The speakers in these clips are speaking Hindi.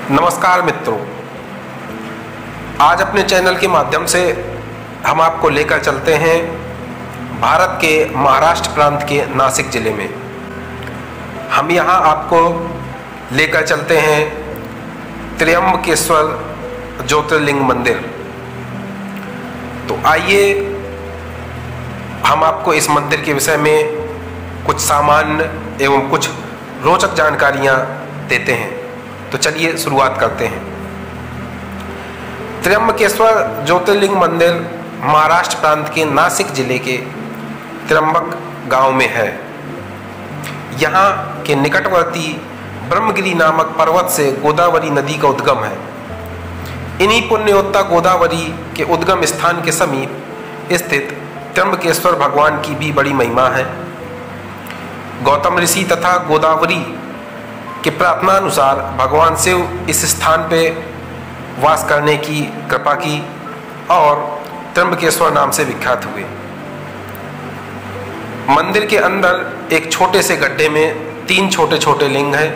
नमस्कार मित्रों, आज अपने चैनल के माध्यम से हम आपको लेकर चलते हैं भारत के महाराष्ट्र प्रांत के नासिक जिले में। हम यहाँ आपको लेकर चलते हैं त्र्यंबकेश्वर ज्योतिर्लिंग मंदिर। तो आइए हम आपको इस मंदिर के विषय में कुछ सामान्य एवं कुछ रोचक जानकारियाँ देते हैं। तो चलिए शुरुआत करते हैं। त्र्यंबकेश्वर ज्योतिर्लिंग मंदिर महाराष्ट्र प्रांत के नासिक जिले के त्र्यंबक गांव में है। यहाँ के निकटवर्ती ब्रह्मगिरी नामक पर्वत से गोदावरी नदी का उद्गम है। इन्हीं पुण्योत्ता गोदावरी के उद्गम स्थान के समीप स्थित त्र्यंबकेश्वर भगवान की भी बड़ी महिमा है। गौतम ऋषि तथा गोदावरी के प्रार्थनानुसार भगवान शिव इस स्थान पे वास करने की कृपा की और त्र्यंबकेश्वर नाम से विख्यात हुए। मंदिर के अंदर एक छोटे से गड्ढे में 3 छोटे छोटे लिंग हैं,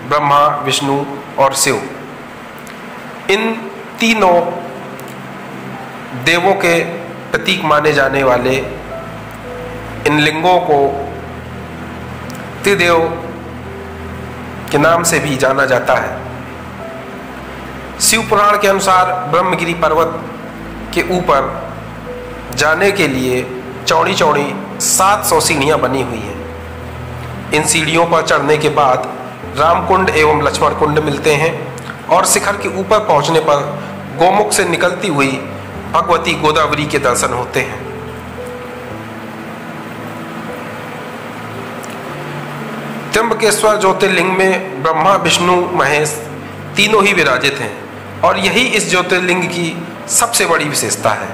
ब्रह्मा, विष्णु और शिव। इन तीनों देवों के प्रतीक माने जाने वाले इन लिंगों को त्रिदेव के नाम से भी जाना जाता है। शिव पुराण के अनुसार ब्रह्मगिरी पर्वत के ऊपर जाने के लिए चौड़ी चौड़ी 700 सीढ़ियां बनी हुई हैं। इन सीढ़ियों पर चढ़ने के बाद रामकुंड एवं लक्ष्मण कुंड मिलते हैं और शिखर के ऊपर पहुंचने पर गोमुख से निकलती हुई भगवती गोदावरी के दर्शन होते हैं। त्र्यंबकेश्वर ज्योतिर्लिंग में ब्रह्मा, विष्णु, महेश तीनों ही विराजित हैं और यही इस ज्योतिर्लिंग की सबसे बड़ी विशेषता है।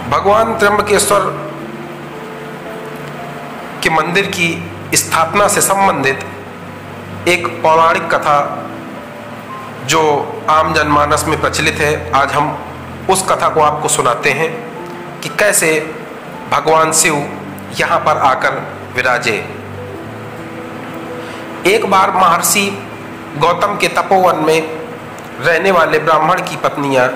भगवान त्र्यंबकेश्वर के मंदिर की स्थापना से संबंधित एक पौराणिक कथा जो आम जनमानस में प्रचलित है, आज हम उस कथा को आपको सुनाते हैं कि कैसे भगवान शिव यहाँ पर आकर विराजे। एक बार महर्षि गौतम के तपोवन में रहने वाले ब्राह्मण की पत्नियां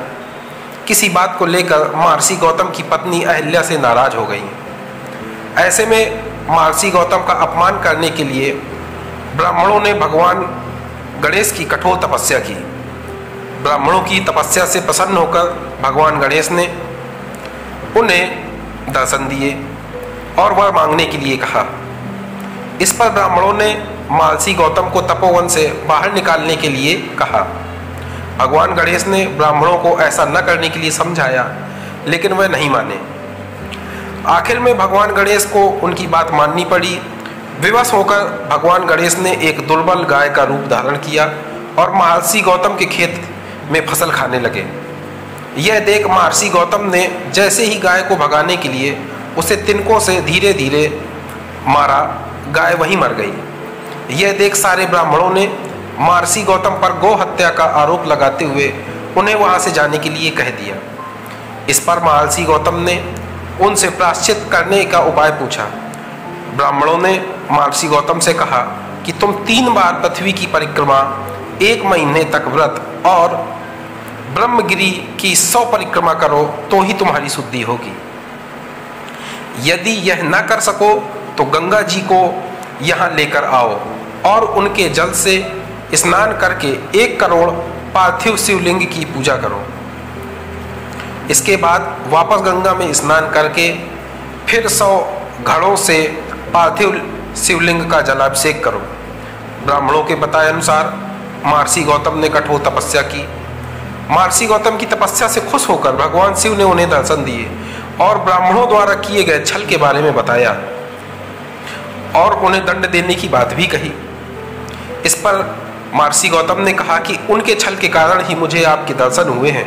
किसी बात को लेकर महर्षि गौतम की पत्नी अहिल्या से नाराज हो गई। ऐसे में महर्षि गौतम का अपमान करने के लिए ब्राह्मणों ने भगवान गणेश की कठोर तपस्या की। ब्राह्मणों की तपस्या से प्रसन्न होकर भगवान गणेश ने उन्हें दर्शन दिए और वर मांगने के लिए कहा। इस पर ब्राह्मणों ने महर्षि गौतम को तपोवन से बाहर निकालने के लिए कहा। भगवान गणेश ने ब्राह्मणों को ऐसा न करने के लिए समझाया, लेकिन वह नहीं माने। आखिर में भगवान गणेश को उनकी बात माननी पड़ी। विवश होकर भगवान गणेश ने एक दुर्बल गाय का रूप धारण किया और महर्षि गौतम के खेत में फसल खाने लगे। यह देख महर्षि गौतम ने जैसे ही गाय को भगाने के लिए उसे तिनकों से धीरे धीरे मारा, गाय वहीं मर गई। यह देख सारे ब्राह्मणों ने महर्षि गौतम पर गौ हत्या का आरोप लगाते हुए उन्हें वहां से जाने के लिए कह दिया। इस पर महर्षि गौतम ने उनसे प्रायश्चित करने का उपाय पूछा। ब्राह्मणों ने महर्षि गौतम से कहा कि तुम 3 बार पृथ्वी की परिक्रमा, 1 महीने तक व्रत और ब्रह्मगिरी की 100 परिक्रमा करो तो ही तुम्हारी शुद्धि होगी। यदि यह न कर सको तो गंगा जी को यहाँ लेकर आओ और उनके जल से स्नान करके 1 करोड़ पार्थिव शिवलिंग की पूजा करो। इसके बाद वापस गंगा में स्नान करके फिर 100 घड़ों से पार्थिव शिवलिंग का जलाभिषेक करो। ब्राह्मणों के बताए अनुसार महर्षि गौतम ने कठोर तपस्या की। महर्षि गौतम की तपस्या से खुश होकर भगवान शिव ने उन्हें दर्शन दिए और ब्राह्मणों द्वारा किए गए छल के बारे में बताया और उन्हें दंड देने की बात भी कही। इस पर महर्षि गौतम ने कहा कि उनके छल के कारण ही मुझे आपके दर्शन हुए हैं,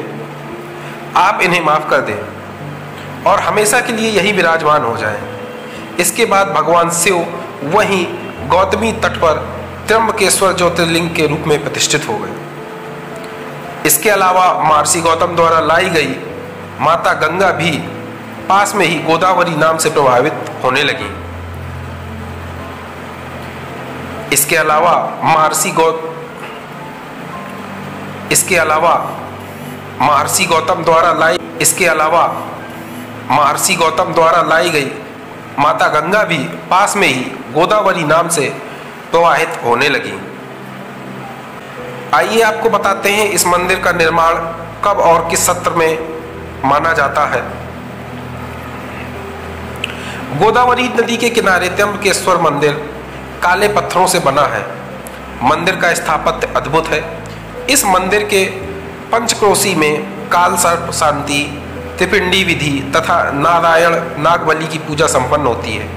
आप इन्हें माफ कर दें और हमेशा के लिए यही विराजमान हो जाएं। इसके बाद भगवान शिव वहीं गौतमी तट पर त्र्यंबकेश्वर ज्योतिर्लिंग के रूप में प्रतिष्ठित हो गए। इसके अलावा महर्षि गौतम द्वारा लाई गई माता गंगा भी पास में ही गोदावरी नाम से प्रभावित होने लगी। इसके अलावा महर्षि इसके अलावा महर्षि गौतम द्वारा लाई गई माता गंगा भी पास में ही गोदावरी नाम से प्रवाहित होने लगी। आइए आपको बताते हैं इस मंदिर का निर्माण कब और किस सत्र में माना जाता है। गोदावरी नदी के किनारे त्र्यंबकेश्वर मंदिर काले पत्थरों से बना है। मंदिर का स्थापत्य अद्भुत है। इस मंदिर के पंचक्रोशी में काल सर्प शांति, त्रिपिंडी विधि तथा नारायण नागबली की पूजा संपन्न होती है,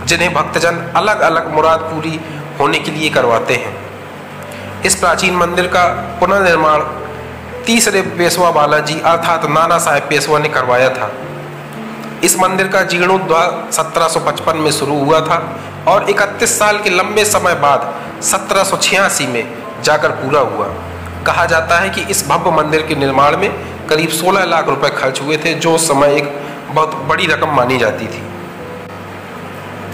जिन्हें भक्तजन अलग अलग मुराद पूरी होने के लिए करवाते हैं। इस प्राचीन मंदिर का पुनर्निर्माण तीसरे पेशवा बालाजी अर्थात नाना साहेब पेशवा ने करवाया था। इस मंदिर का जीर्णोद्धार 1755 में शुरू हुआ था और 31 साल के लंबे समय बाद 1786 में जाकर पूरा हुआ। कहा जाता है कि इस भव्य मंदिर के निर्माण में करीब 16 लाख रुपए खर्च हुए थे, जो उस समय एक बहुत बड़ी रकम मानी जाती थी।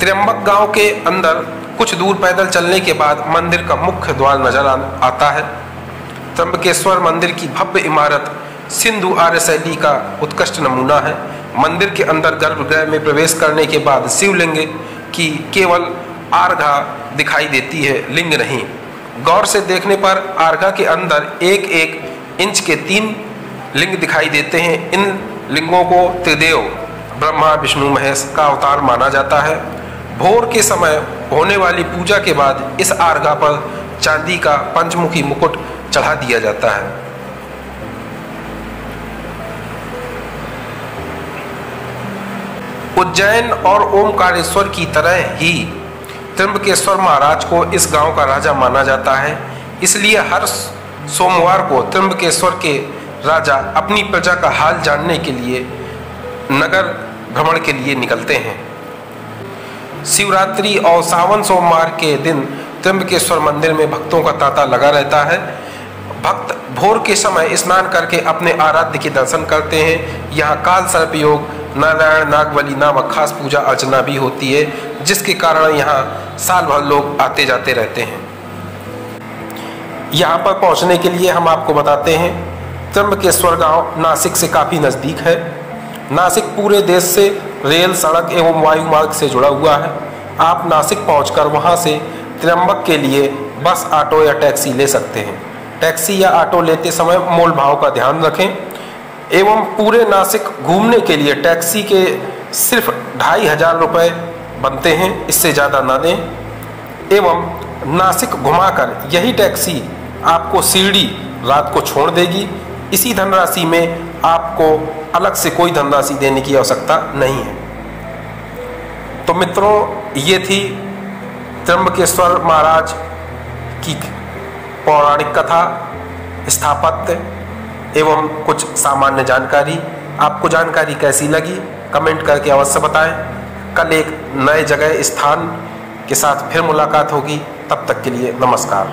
त्र्यंबक गांव के अंदर कुछ दूर पैदल चलने के बाद मंदिर का मुख्य द्वार नजर आता है। त्र्यंबकेश्वर मंदिर की भव्य इमारत सिंधु आर्य शैली का उत्कृष्ट नमूना है। मंदिर के अंदर गर्भगृह में प्रवेश करने के बाद शिवलिंग की केवल आर्घा दिखाई देती है, लिंग नहीं। गौर से देखने पर आर्घा के अंदर 1-1 इंच के 3 लिंग दिखाई देते हैं। इन लिंगों को त्रिदेव ब्रह्मा विष्णु महेश का अवतार माना जाता है। भोर के समय होने वाली पूजा के बाद इस आर्घा पर चांदी का पंचमुखी मुकुट चढ़ा दिया जाता है। उज्जैन और ओमकारेश्वर की तरह ही त्र्यंबकेश्वर महाराज को इस गांव का राजा माना जाता है। इसलिए हर सोमवार को त्र्यंबकेश्वर के राजा अपनी प्रजा का हाल जानने के लिए नगर भ्रमण के लिए निकलते हैं। शिवरात्रि और सावन सोमवार के दिन त्र्यंबकेश्वर मंदिर में भक्तों का तांता लगा रहता है। भक्त भोर के समय स्नान करके अपने आराध्य के दर्शन करते हैं। यहाँ काल सर्प योग, नारायण नागबली नामक खास पूजा अर्चना भी होती है, जिसके कारण यहाँ साल भर लोग आते जाते रहते हैं। यहाँ पर पहुँचने के लिए हम आपको बताते हैं, त्र्यंबकेश्वर गांव नासिक से काफ़ी नज़दीक है। नासिक पूरे देश से रेल, सड़क एवं वायु मार्ग से जुड़ा हुआ है। आप नासिक पहुंचकर वहां से त्र्यंबक के लिए बस, ऑटो या टैक्सी ले सकते हैं। टैक्सी या ऑटो लेते समय मोल भाव का ध्यान रखें एवं पूरे नासिक घूमने के लिए टैक्सी के सिर्फ 2500 रुपये बनते हैं, इससे ज़्यादा ना दें। एवं नासिक घुमाकर यही टैक्सी आपको शिरडी रात को छोड़ देगी। इसी धनराशि में आपको अलग से कोई धनराशि देने की आवश्यकता नहीं है। तो मित्रों, ये थी त्र्यंबकेश्वर महाराज की पौराणिक कथा, स्थापत्य एवं कुछ सामान्य जानकारी। आपको जानकारी कैसी लगी कमेंट करके अवश्य बताएं। कल एक नए जगह स्थान के साथ फिर मुलाकात होगी। तब तक के लिए नमस्कार।